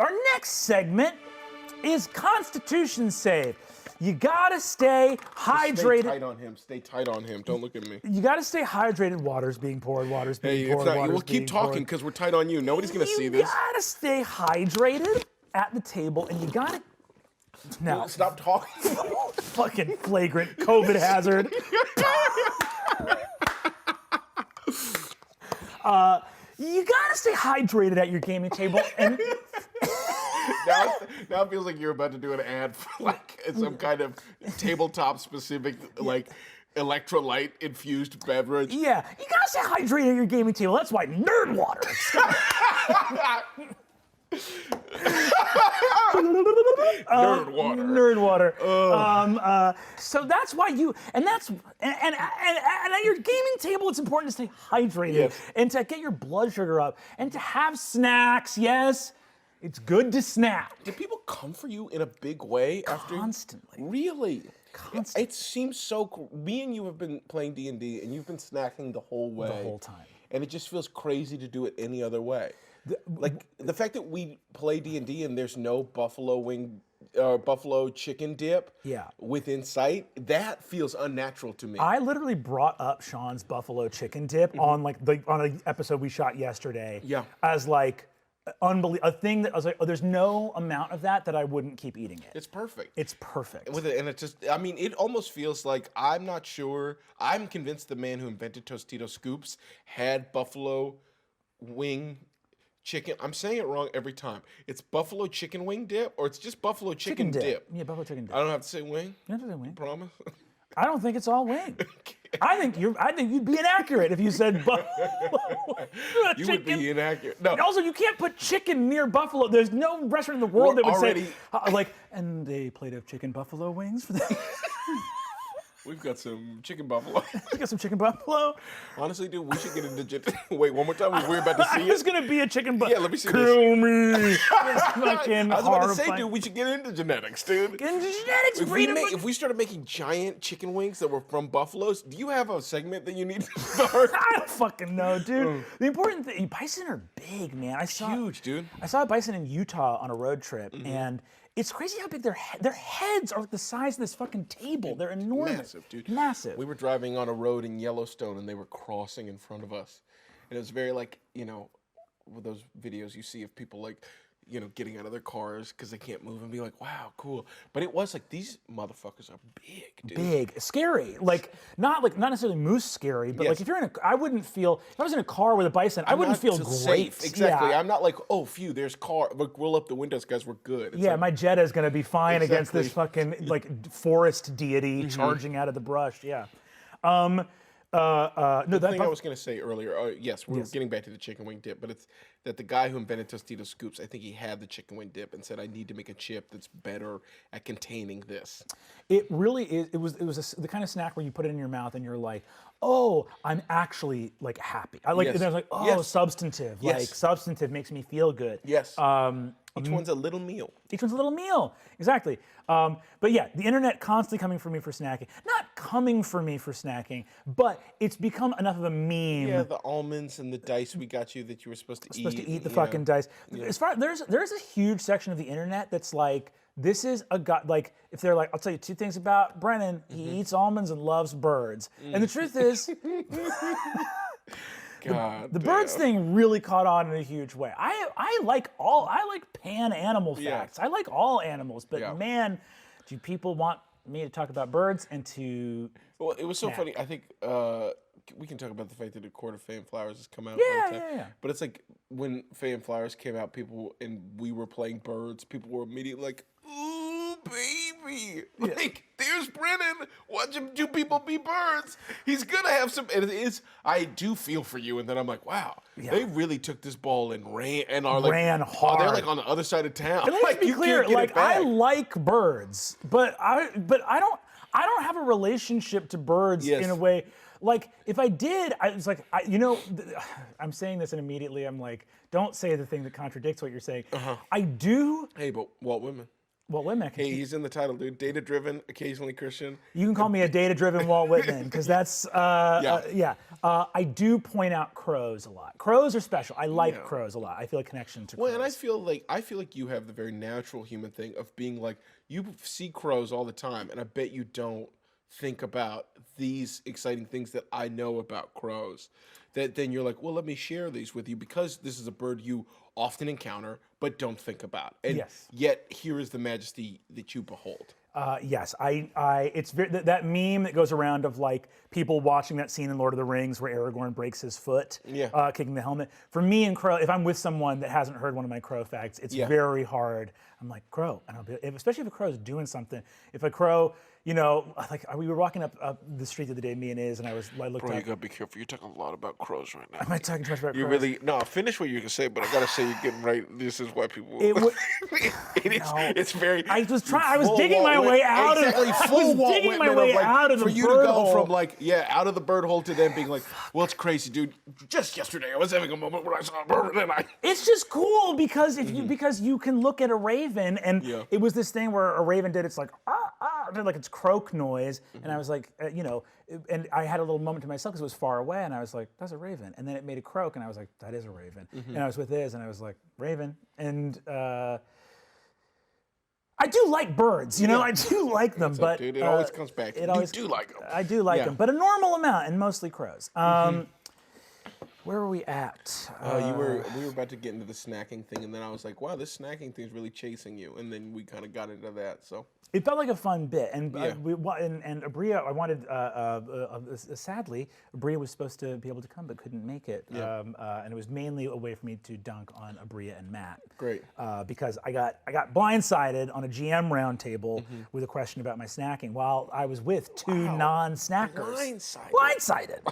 Our next segment is Constitution Save. You gotta stay hydrated. Stay tight on him. Stay tight on him. Don't look at me. You gotta stay hydrated. Water's being poured. Water's being poured. We'll keep talking because we're tight on you. Nobody's gonna see this. You gotta stay hydrated at the table, and you gotta. Now, stop talking. Fucking flagrant COVID hazard. You gotta stay hydrated at your gaming table, and now it feels like you're about to do an ad for like some kind of tabletop specific like electrolyte infused beverage. Yeah, you gotta stay hydrated at your gaming table. That's why nerd water. Nerd water. So that's why you and at your gaming table, it's important to stay hydrated and to get your blood sugar up and to have snacks. Yes, it's good to snack. Do people come for you in a big way after? Constantly. Really? Constantly. It seems so cool. Me and you have been playing D&D, and you've been snacking the whole way. The whole time. And it just feels crazy to do it any other way. Like the fact that we play D&D and there's no buffalo chicken dip within sight, that feels unnatural to me. I literally brought up Sean's buffalo chicken dip on on an episode we shot yesterday. Yeah. As like a thing that I was like, oh, there's no amount of that I wouldn't keep eating it. It's perfect. It's perfect. With it, and it just, I mean, it almost feels like, I'm not sure, I'm convinced the man who invented Tostito Scoops had buffalo wing chicken. I'm saying it wrong every time. It's buffalo chicken wing dip, or it's just buffalo chicken dip. Yeah, buffalo chicken dip. I don't have to say wing? You don't have to say wing. Promise? I don't think it's all wing. I think you'd be inaccurate if you said buffalo. You would be inaccurate. No. And also, you can't put chicken near buffalo. There's no restaurant in the world that would say, and a plate of chicken buffalo wings for them. We've got some chicken buffalo. We got some chicken buffalo. Honestly, dude, we should get into wait, one more time. We're about to see it. It's gonna be a chicken buffalo. Yeah, let me see Kill this. me. Fucking I was about to say, dude, we should get into genetics, dude. Get into genetics. If we started making giant chicken wings that were from buffaloes, do you have a segment that you need to start? I don't fucking know, dude. The important thing, bison are big, man. Huge, dude. I saw a bison in Utah on a road trip, and it's crazy how big their heads are the size of this fucking table. They're enormous. Massive, dude. Massive. We were driving on a road in Yellowstone, and they were crossing in front of us. And it was very like, with those videos you see of people like, getting out of their cars because they can't move and be like, wow, cool. But it was like, these motherfuckers are big, dude. Big, scary. Not necessarily moose scary, but like if you're I wouldn't feel, if I was in a car with a bison, I wouldn't feel great. Safe. Exactly. Yeah. I'm not like, oh, phew, there's car. Look, roll up the windows, guys, we're good. It's my Jetta's gonna be fine against this fucking forest deity charging out of the brush. Yeah. The thing I was going to say earlier, yes, we're getting back to the chicken wing dip, but it's that the guy who invented Tostito Scoops, I think he had the chicken wing dip and said, I need to make a chip that's better at containing this. It really is. It was the kind of snack where you put it in your mouth and you're like, oh, I'm actually like happy. I like. Yes. And I was like, oh, substantive. Yes. Like substantive makes me feel good. Yes. Each one's a little meal. Each one's a little meal. Exactly. But yeah, the internet constantly coming for me for snacking. Not coming for me for snacking, but it's become enough of a meme. Yeah, the almonds and the dice we got you that you were supposed to eat. Supposed to eat the fucking dice. Yeah. As far there's a huge section of the internet that's like, this is a guy, like, if they're like, I'll tell you two things about Brennan. He eats almonds and loves birds. And the truth is, the birds thing really caught on in a huge way. I like pan animal facts. I like all animals, but man, do people want me to talk about birds and to... Well, it was so funny. I think we can talk about the fact that the Court of Fame Flowers has come out. Yeah. But it's like when Fame Flowers came out, and we were playing birds, people were immediately like, ooh, baby. Like, there's Brennan. Watch him do people be birds. He's going to have some... And it is... I do feel for you. And then I'm like, wow. Yeah. They really took this ball and ran... And are like... Ran hard. They're like on the other side of town. And let's be clear. Like, I like birds. But I don't have a relationship to birds in a way... Like, if I did, I was like, I'm saying this and immediately I'm like, don't say the thing that contradicts what you're saying. I do... Hey, but what women? Walt Whitman. Hey, he's in the title, dude. Data-driven, occasionally Christian. You can call me a data-driven Walt Whitman because that's yeah. I do point out crows a lot. Crows are special. I like crows a lot. I feel a connection to crows. Well, and I feel like you have the very natural human thing of being like, you see crows all the time, and I bet you don't think about these exciting things that I know about crows. That then you're like, well, let me share these with you because this is a bird you often encounter but don't think about. And yet here is the majesty that you behold. Yes, it's that meme that goes around of like people watching that scene in Lord of the Rings where Aragorn breaks his foot, kicking the helmet. For me and crow, if I'm with someone that hasn't heard one of my crow facts, it's very hard. I'm like, crow, and I'll be, especially if a crow is doing something. If a crow, you know, like we were walking up the street the other day, me and Iz, and I looked Bro, up. you gotta be careful. You're talking a lot about crows right now. Am I talking too much about crows? You really finish what you can say, but I gotta say you're getting right. This is why people. It's very. I was digging my way out of. I was digging my way out of the bird hole. For you to go from like out of the bird hole to then being like, well, it's crazy, dude. Just yesterday I was having a moment where I saw a bird and I. It's just cool because because you can look at a raven and it was this thing where a raven did its like like its croak noise, and I was like, and I had a little moment to myself because it was far away, and I was like, that's a raven, and then it made a croak, and I was like, that is a raven, and I was with Iz, and I was like, raven, and I do like birds, I do like them, but dude, it always comes back. You do like them. I do like them, but a normal amount, and mostly crows. Where were we at? We were about to get into the snacking thing, and then I was like, wow, this snacking thing is really chasing you, and then we kind of got into that, so. It felt like a fun bit, and and Abria, I wanted. Sadly, Abria was supposed to be able to come but couldn't make it, and it was mainly a way for me to dunk on Abria and Matt. Great. Because I got blindsided on a GM roundtable with a question about my snacking while I was with two non-snackers. Blindsided.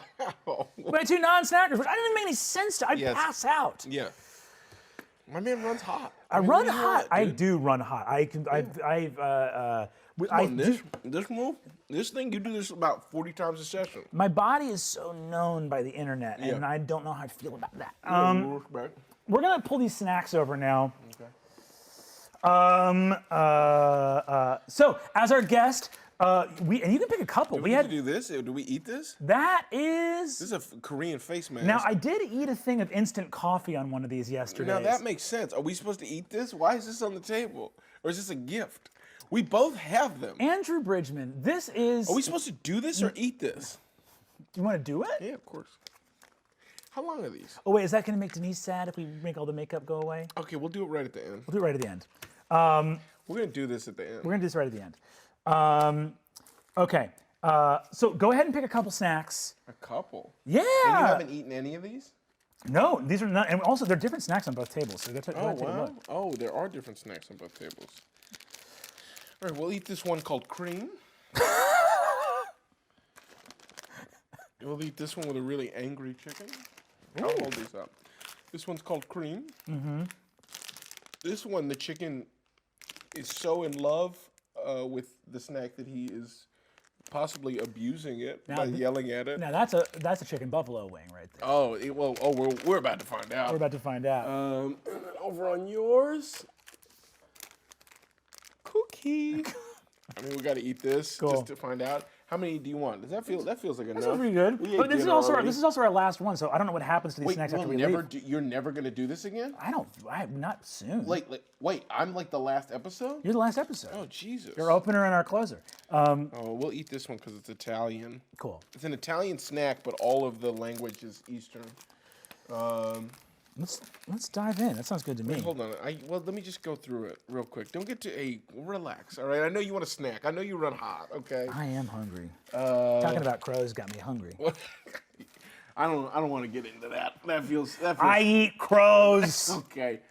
Wow. By two non-snackers, which I didn't make any sense to. I'd pass out. Yeah. My man runs hot. I run hot. I do run hot. I can. This thing, you do this about 40 times a session. My body is so known by the internet, and I don't know how I feel about that. We're gonna pull these snacks over now. Okay. So as our guest, and you can pick a couple. We had to do this. Do we eat this? This is a Korean face mask. Now I did eat a thing of instant coffee on one of these yesterday. Now that makes sense. Are we supposed to eat this? Why is this on the table? Or is this a gift? We both have them. Andrew Bridgman, this is. Are we supposed to do this or eat this? Do you want to do it? Yeah, of course. How long are these? Oh wait, is that going to make Denise sad if we make all the makeup go away? Okay, we'll do it right at the end. We'll do it right at the end. We're going to do this at the end. We're going to do this right at the end. Okay, so go ahead and pick a couple snacks. A couple? Yeah. And you haven't eaten any of these? No, these are not, and also they're different snacks on both tables, so take a look. Oh, there are different snacks on both tables. All right, we'll eat this one called cream. We'll eat this one with a really angry chicken. I'll hold these up. This one's called cream. This one, the chicken is so in love with the snack that he is possibly abusing it by yelling at it. Now that's a chicken buffalo wing right there. We're about to find out. We're about to find out. Over on yours, cookie. I mean, we got to eat this just to find out. How many do you want? That feels like enough. That's pretty good. But this is also our last one, so I don't know what happens to these snacks after we leave. You're never gonna do this again? Not soon. Wait, I'm like the last episode? You're the last episode. Oh, Jesus. Your opener and our closer. We'll eat this one because it's Italian. Cool. It's an Italian snack, but all of the language is Eastern. Let's dive in. That sounds good to me. Hold on. Let me just go through it real quick. Don't get to relax. All right. I know you want a snack. I know you run hot. Okay. I am hungry. Talking about crows got me hungry. I don't want to get into that. That feels. I eat crows. Okay.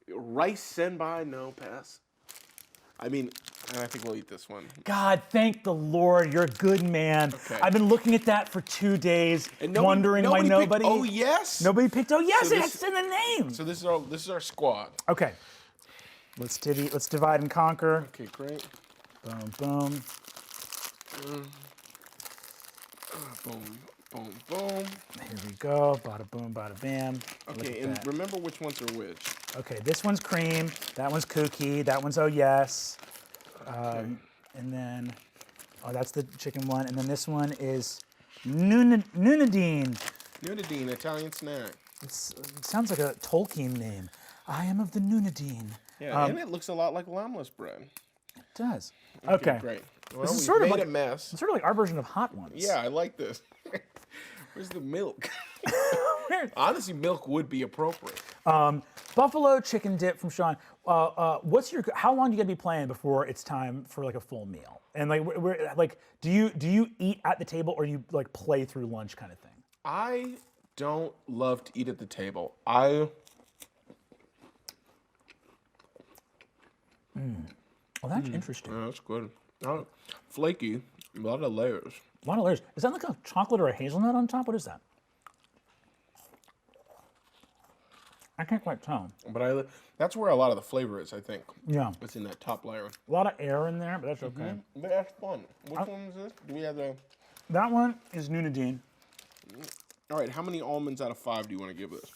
Rice senpai, no pass. I mean, I think we'll eat this one. God, thank the Lord, you're a good man. Okay. I've been looking at that for 2 days, wondering why nobody. Oh yes. Nobody picked. Oh yes, it's in the name. So this is our squad. Okay. Let's divide and conquer. Okay, great. Boom, boom. Boom, boom, boom. Here we go. Bada boom, bada bam. Okay, and remember which ones are which. Okay, this one's cream. That one's kooky. That one's oh yes. And then, oh, that's the chicken one. And then this one is Nunadine. Nunadine, Italian snack. It sounds like a Tolkien name. I am of the Nunadine. Yeah, and it looks a lot like llameless bread. It does. Okay. Great. Well, This is we sort of made like a mess. It's sort of like our version of Hot Ones. Yeah, I like this. Where's the milk? Honestly, milk would be appropriate. Buffalo chicken dip from Sean. How long do you gotta be playing before it's time for like a full meal? And like, do you eat at the table or you like play through lunch kind of thing? I don't love to eat at the table. Oh, that's interesting. Yeah, that's good. Flaky, a lot of layers. A lot of layers. Is that like a chocolate or a hazelnut on top? What is that? I can't quite tell. But that's where a lot of the flavor is, I think. Yeah. It's in that top layer. A lot of air in there, but that's okay. But that's fun. Which one is this? Do we have the... That one is Nunadine. All right, how many almonds out of 5 do you want to give this?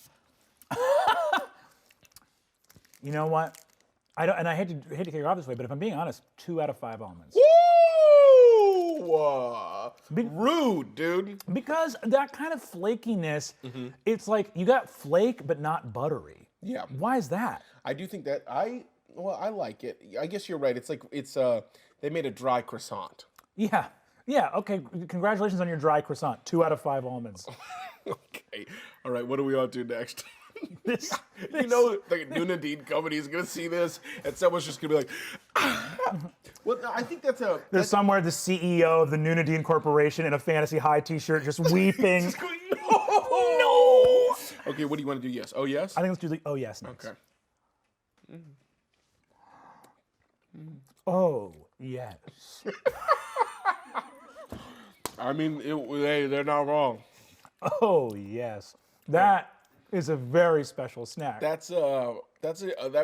You know what? I hate to kick you off this way, but if I'm being honest, 2 out of 5 almonds. Woo! Rude, dude. Because that kind of flakiness, it's like you got flake but not buttery. Yeah. Why is that? I do think that I like it. I guess you're right. It's like they made a dry croissant. Yeah. Yeah, okay. Congratulations on your dry croissant. 2 out of 5 almonds. Okay. All right, what do we all do next? This You know, the Nunadine company is going to see this, and someone's just going to be like, well, no, I think There's somewhere the CEO of the Nunadine Corporation in a Fantasy High t-shirt just weeping. No! Okay, what do you want to do? Yes. Oh, yes? I think let's do the oh yes next. Okay. Oh yes. I mean, they're not wrong. Oh yes. That is a very special snack. That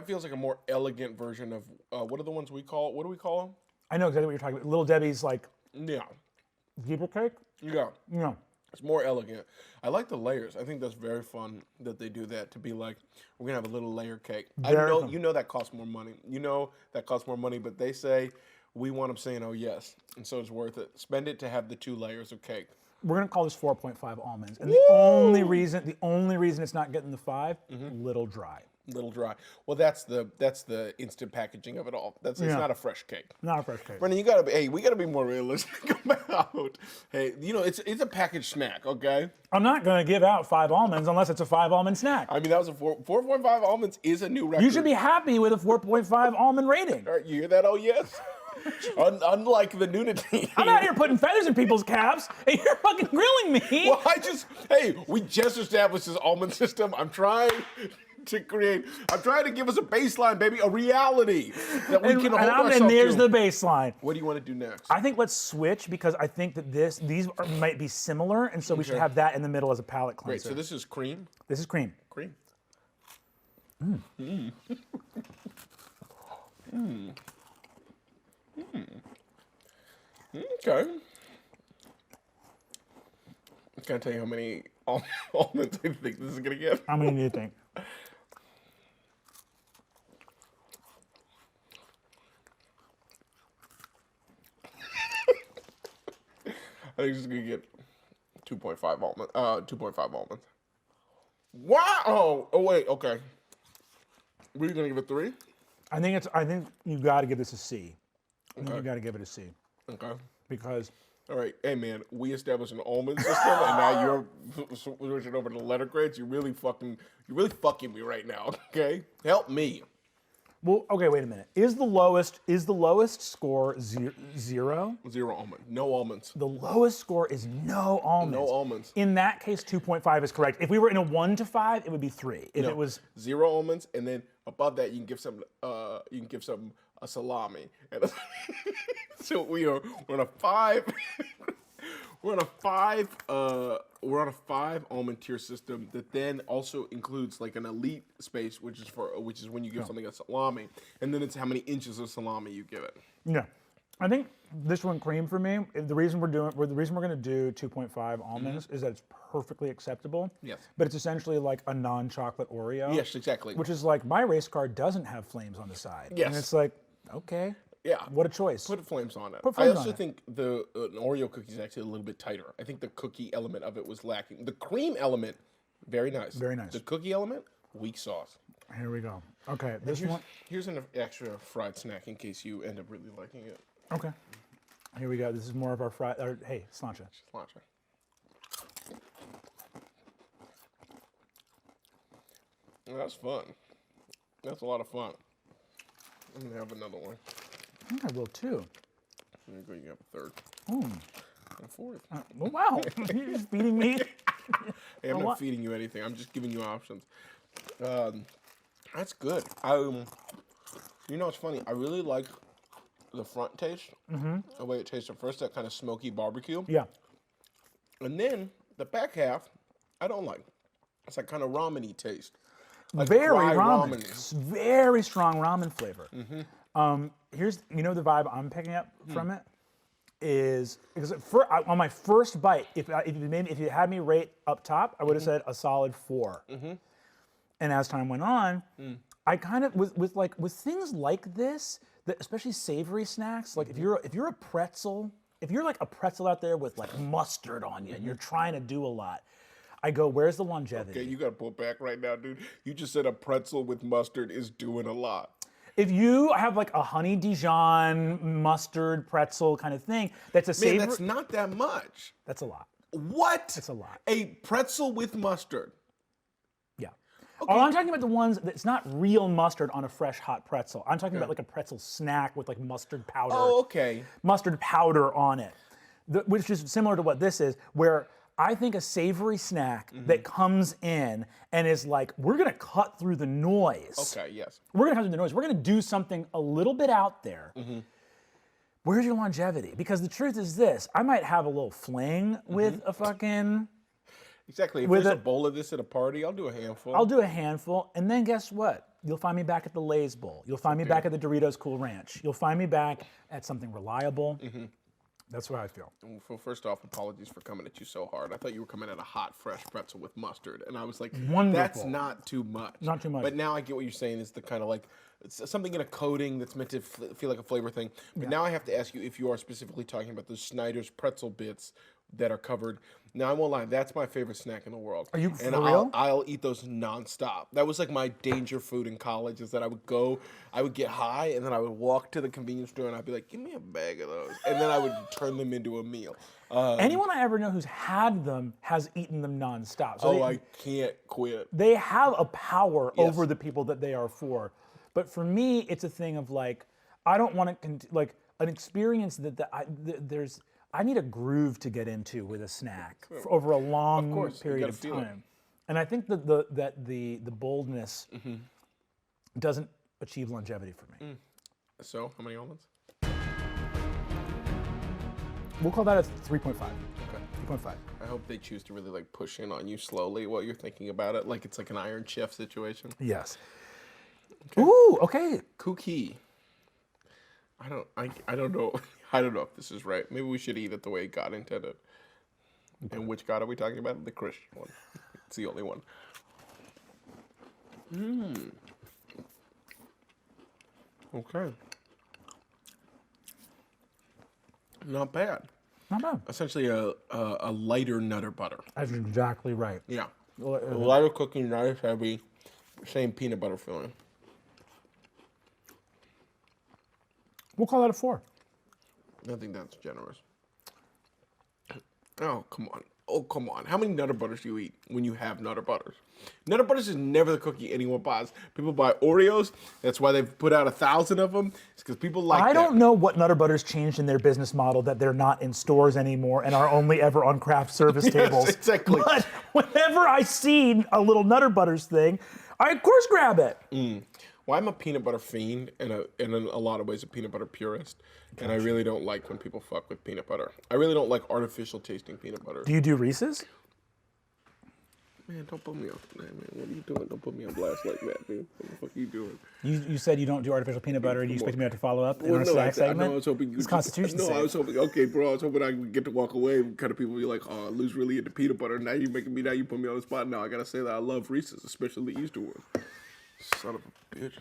feels like a more elegant version of what are the ones we call? What do we call them? I know exactly what you're talking about. Little Debbie's like Yeah, zebra cake? yeah. Yeah. It's more elegant. I like the layers. I think that's very fun that they do that to be like, we're gonna have a little layer cake. You know that costs more money. You know that costs more money, but they say we want them saying, oh yes, and so it's worth it. Spend it to have the 2 layers of cake. We're gonna call this 4.5 almonds, and the only reason it's not getting the 5, little dry. Little dry. Well, that's the instant packaging of it all. It's not a fresh cake. Not a fresh cake. Brennan, we gotta be more realistic about. Hey, it's a packaged snack, okay? I'm not gonna give out 5 almonds unless it's a 5 almond snack. I mean, that was a 4.5 almonds is a new record. You should be happy with a 4.5 almond rating. All right, you hear that? Oh yes. Unlike the Nunadine. I'm out here putting feathers in people's caps, and you're fucking grilling me. Well, we just established this almond system. I'm trying to give us a baseline, baby, a reality that we can hold ourselves to. And there's the baseline. What do you want to do next? I think let's switch because I think that these might be similar, and so we should have that in the middle as a palate cleanser. Great, so this is cream? This is cream. Cream. Okay. Can I tell you how many almonds I think this is going to get? How many do you think? I think it's going to get 2.5 almonds. 2.5 almonds. Wow! Oh wait, okay. Were you going to give it 3? I think you got to give this a C. I think you got to give it a C. Okay. Because. All right, hey man, we established an almond system, and now you're switching over to letter grades. You're really fucking me right now. Okay, help me. Well, okay, wait a minute. Is the lowest score 0? 0 almond. No almonds. The lowest score is no almonds. No almonds. In that case, 2.5 is correct. If we were in a 1 to 5, it would be 3. If it was 0 almonds, and then above that you can give some a salami. And so we're on a 5. We're on a 5 almond tier system that then also includes like an elite space, which is when you give something a salami, and then it's how many inches of salami you give it. Yeah, I think this one cream for me. The reason we're going to do 2.5 almonds is that it's perfectly acceptable. Yes. But it's essentially like a non-chocolate Oreo. Yes, exactly. Which is like my race car doesn't have flames on the side. Yes. And it's like, okay. Yeah. What a choice. Put flames on it. Put I flames also on it. think an Oreo cookie is actually a little bit tighter. I think the cookie element of it was lacking. The cream element, very nice. Very nice. The cookie element, weak sauce. Here we go. Okay, this here's, one. Here's an extra fried snack in case you end up really liking it. Okay. Here we go. This is more of our fried. Hey, sláinte. Sláinte. Well, that's fun. That's a lot of fun. I'm gonna have another one. I think I will too. There you go. You have a third. Ooh. And a fourth. Oh, wow. You're just feeding me. Hey, I'm not feeding you anything. I'm just giving you options. That's good. You know, it's funny. I really like the front taste, the way it tastes at first, that kind of smoky barbecue. Yeah. And then the back half, I don't like. It's like kind of ramen-y taste. Like Very dry ramen. ramen. Very strong ramen flavor. Here's, you know, the vibe I'm picking up from it is because on my first bite, if you had me rate up top, I would have said a solid 4. And as time went on, I kind of with things like this, especially savory snacks, like if you're a pretzel, if you're like a pretzel out there with like mustard on you and you're trying to do a lot, I go, where's the longevity? Okay, you gotta pull back right now, dude. You just said a pretzel with mustard is doing a lot. If you have like a honey Dijon mustard pretzel kind of thing, that's a savory. Man, that's not that much. That's a lot. What? That's a lot. A pretzel with mustard. Yeah. Okay. Oh, I'm talking about the ones that's not real mustard on a fresh hot pretzel. I'm talking about like a pretzel snack with like mustard powder. Oh, okay. Mustard powder on it, which is similar to what this is, where I think a savory snack that comes in and is like, we're gonna cut through the noise. Okay, yes. We're gonna cut through the noise. We're gonna do something a little bit out there. Where's your longevity? Because the truth is this, I might have a little fling with a fucking... Exactly. If there's a bowl of this at a party, I'll do a handful. I'll do a handful, and then guess what? You'll find me back at the Lay's Bowl. You'll find me back at the Doritos Cool Ranch. You'll find me back at something reliable. That's what I feel. Well, first off, apologies for coming at you so hard. I thought you were coming at a hot, fresh pretzel with mustard, and I was like, Wonderful. that's not too much. Not too much. But now I get what you're saying is the kind of like, it's something in a coating that's meant to feel like a flavor thing. But now I have to ask you if you are specifically talking about those Snyder's pretzel bits that are covered. Now, I won't lie, that's my favorite snack in the world. Are you and for real? I'll eat those nonstop. That was like my danger food in college, is that I would get high, and then I would walk to the convenience store, and I'd be like, give me a bag of those. And then I would turn them into a meal. Anyone I ever know who's had them has eaten them nonstop. So I can't quit. they have a power over the people that they are for. But for me, it's a thing of like, I don't want to, like, an experience I need a groove to get into with a snack for over a long period of time. And I think that the boldness doesn't achieve longevity for me. So, how many almonds? We'll call that a 3.5. Okay. 3.5. I hope they choose to really like push in on you slowly while you're thinking about it, like it's like an Iron Chef situation. Yes. Okay. Ooh, okay. Cookie. I don't know. I don't know if this is right. Maybe we should eat it the way God intended. Okay. And which God are we talking about? The Christian one. It's the only one. Okay. Not bad. Not bad. Essentially a lighter Nutter Butter. That's exactly right. Yeah. A lighter cookie, nice, heavy, same peanut butter filling. We'll call that a 4. I think that's generous. Oh, come on. Oh, come on. How many Nutter Butters do you eat when you have Nutter Butters? Nutter Butters is never the cookie anyone buys. People buy Oreos. That's why they've put out 1,000 of them. It's because people like I don't know what Nutter Butters changed in their business model that they're not in stores anymore and are only ever on craft service tables. Exactly. But whenever I see a little Nutter Butters thing, I of course grab it. Well, I'm a peanut butter fiend and in a lot of ways a peanut butter purist. Gotcha. And I really don't like when people fuck with peanut butter. I really don't like artificial tasting peanut butter. Do you do Reese's? Man, don't put me on. Man, what are you doing? Don't put me on blast like that, dude. What the fuck are you doing? You said you don't do artificial peanut butter, and you expect me to follow up in our snack segment? I was hoping you. It's Constitution. I was hoping. Okay, bro. I was hoping I would get to walk away. Kind of people be like, "Oh, Lou's really into peanut butter." Now you making me. Now you put me on the spot. Now I gotta say that I love Reese's, especially the Easter one. Son of a bitch.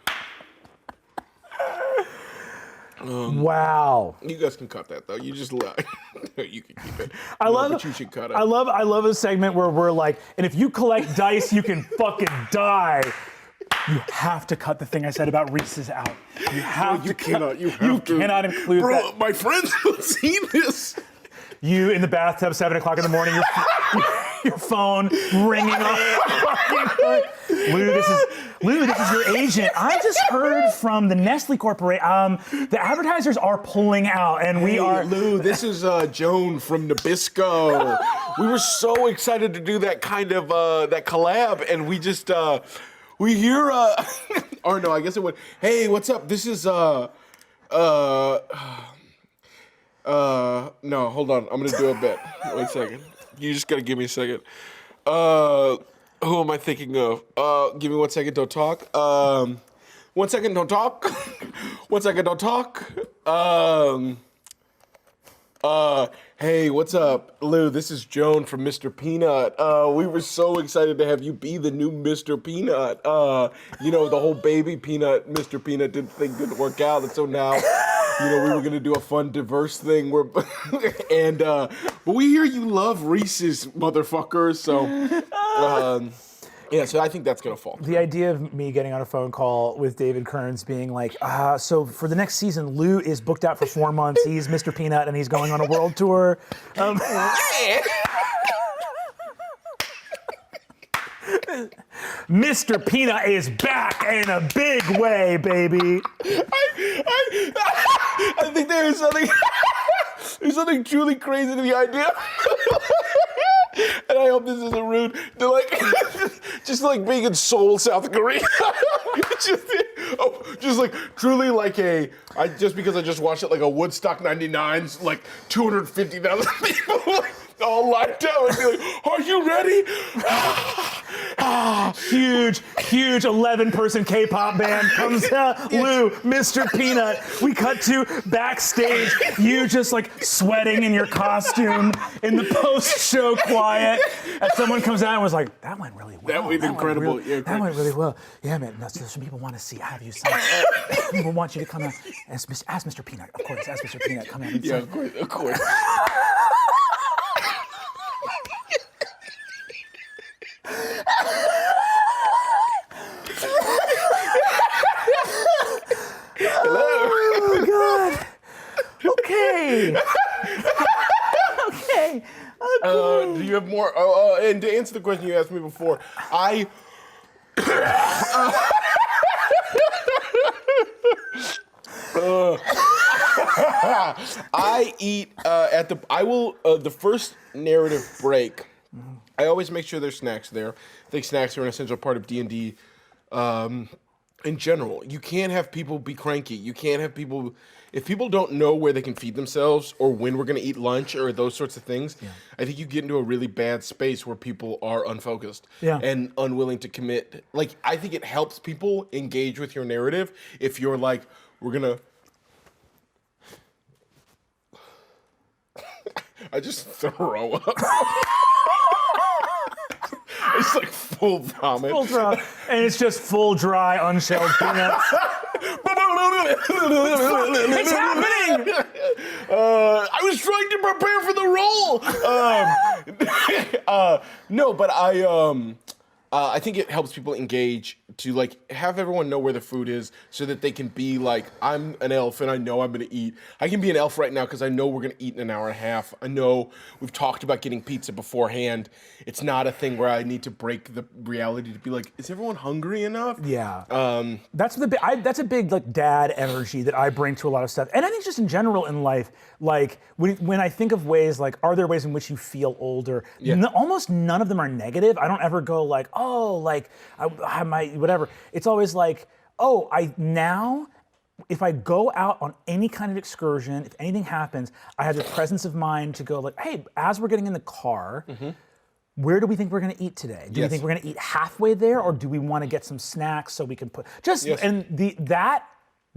Wow. You guys can cut that though. You just lie. You can keep it. But you should cut it. I love a segment where we're like, and if you collect dice, you can fucking die. You have to cut the thing I said about Reese's out. You have to. You cannot include Bro, that. my friends have seen this. You in the bathtub, 7 o'clock in the morning, your phone ringing off. Lou, this is your agent. I just heard from the Nestle Corporation. The advertisers are pulling out, and we are. Lou, this is Joan from Nabisco. We were so excited to do that kind of that collab, and we just we hear or no, I guess it would. Hey, what's up? This is no, hold on. I'm gonna do a bit. Wait a second. You just gotta give me a second. Who am I thinking of? Give me 1 second, don't talk. 1 second, don't talk. 1 second, don't talk. Hey, what's up? Lou, this is Joan from Mr. Peanut. We were so excited to have you be the new Mr. Peanut. You know, the whole baby peanut, Mr. Peanut didn't work out, and so now, you know, we were gonna do a fun, diverse thing where, but we hear you love Reese's, motherfuckers. So, yeah. So I think that's gonna fall. The idea of me getting on a phone call with David Kearns being like, so for the next season, Lou is booked out for 4 months. He's Mr. Peanut and he's going on a world tour. Mr. Peanut is back in a big way, baby. I think there's something truly crazy to the idea. And I hope this isn't rude. To like, just like being in Seoul, South Korea. just like truly like just because I just watched it like a Woodstock 99's like 250,000 people like, all lined up and be like, are you ready? Huge 11-person K-pop band comes out. Lou, Mr. Peanut. We cut to backstage. You just like sweating in your costume in the post-show quiet. And someone comes out and was like, that went really well. That went incredible. That went really well. Yeah, man. No, some people want to see. Have you seen? People want you to come out. Ask Mr. Peanut. Of course, ask Mr. Peanut. Come out and Yeah, sing. of course. Oh God. Okay. Okay. Do you have more? And to answer the question you asked me before, I eat the first narrative break. I always make sure there's snacks there. I think snacks are an essential part of D&D. In general, you can't have people be cranky. You can't have people, if people don't know where they can feed themselves or when we're going to eat lunch or those sorts of things, I think you get into a really bad space where people are unfocused and unwilling to commit. Like, I think it helps people engage with your narrative if you're like, we're going to... I just throw up. It's like full vomit. Full dry, and it's just full dry, unshelled peanuts. It's happening! I was trying to prepare for the role. No, but I think it helps people engage to like have everyone know where the food is so that they can be like, I'm an elf and I know I'm going to eat. I can be an elf right now because I know we're going to eat in an hour and a half. I know we've talked about getting pizza beforehand. It's not a thing where I need to break the reality to be like, is everyone hungry enough? Yeah. That's a big like dad energy that I bring to a lot of stuff. And I think just in general in life, like when I think of ways like, are there ways in which you feel older? Almost none of them are negative. I don't ever go like, oh, like I might, whatever. It's always like, oh, if I go out on any kind of excursion, if anything happens, I have the presence of mind to go like, hey, as we're getting in the car, where do we think we're going to eat today? Do we think we're going to eat halfway there, or do we want to get some snacks so we can put and that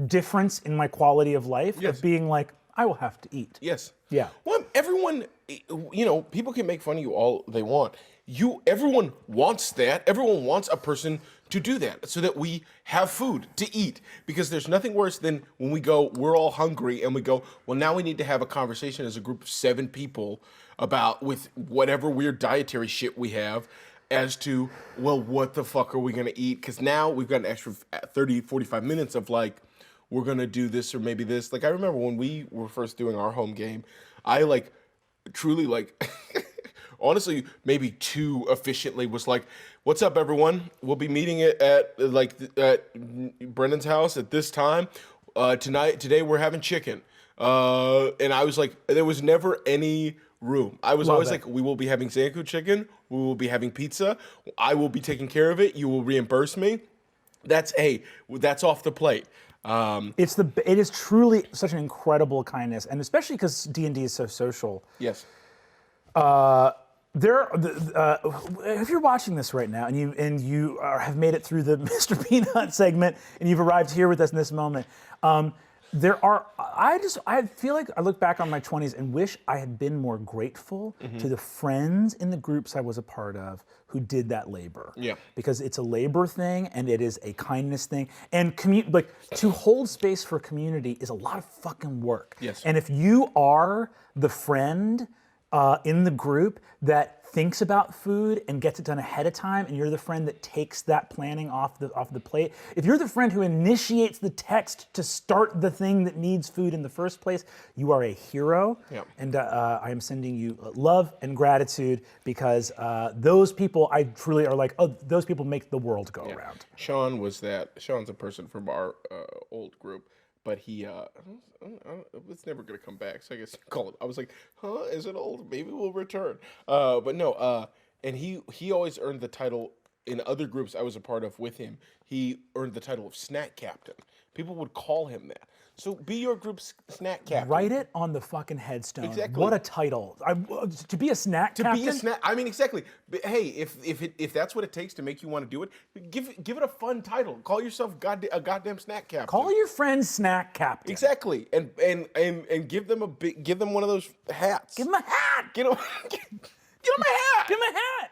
difference in my quality of life of being like, I will have to eat. Yes. Yeah. Well, everyone, you know, people can make fun of you all they want. everyone wants that. Everyone wants a person to do that so that we have food to eat. Because there's nothing worse than when we're all hungry and we go, well, now we need to have a conversation as a group of 7 people about with whatever weird dietary shit we have as to, well, what the fuck are we going to eat? Because now we've got an extra 30, 45 minutes of like, we're going to do this or maybe this. Like, I remember when we were first doing our home game, I like truly like... honestly, maybe too efficiently was like, what's up, everyone? We'll be meeting at Brennan's house at this time. Today we're having chicken. And I was like, there was never any room. I was always like, we will be having Zanku chicken. We will be having pizza. I will be taking care of it. You will reimburse me. That's off the plate. It is truly such an incredible kindness, and especially because D&D is so social. Yes. If you're watching this right now and you have made it through the Mr. Peanut segment and you've arrived here with us in this moment, I feel like I look back on my 20s and wish I had been more grateful to the friends in the groups I was a part of who did that labor. Yeah. Because it's a labor thing and it is a kindness thing. And to hold space for community is a lot of fucking work. Yes. And if you are the friend in the group that thinks about food and gets it done ahead of time, and you're the friend that takes that planning off the plate. If you're the friend who initiates the text to start the thing that needs food in the first place, you are a hero. Yep. And I am sending you love and gratitude because those people, I truly are like, oh, those people make the world go around. Sean's a person from our old group. But he, it's never going to come back, so I guess call it. I was like, is it old? Maybe we'll return. But no, and he always earned the title in other groups I was a part of with him. He earned the title of snack captain. People would call him that. So be your group's snack captain. Write it on the fucking headstone. Exactly. What a title. To be a snack captain? To be a snack, I mean, exactly. But hey, if that's what it takes to make you want to do it, give it a fun title. Call yourself a goddamn snack captain. Call your friends snack captain. Exactly, and give them one of those hats. Give them a hat. Get them a hat. Give them a hat.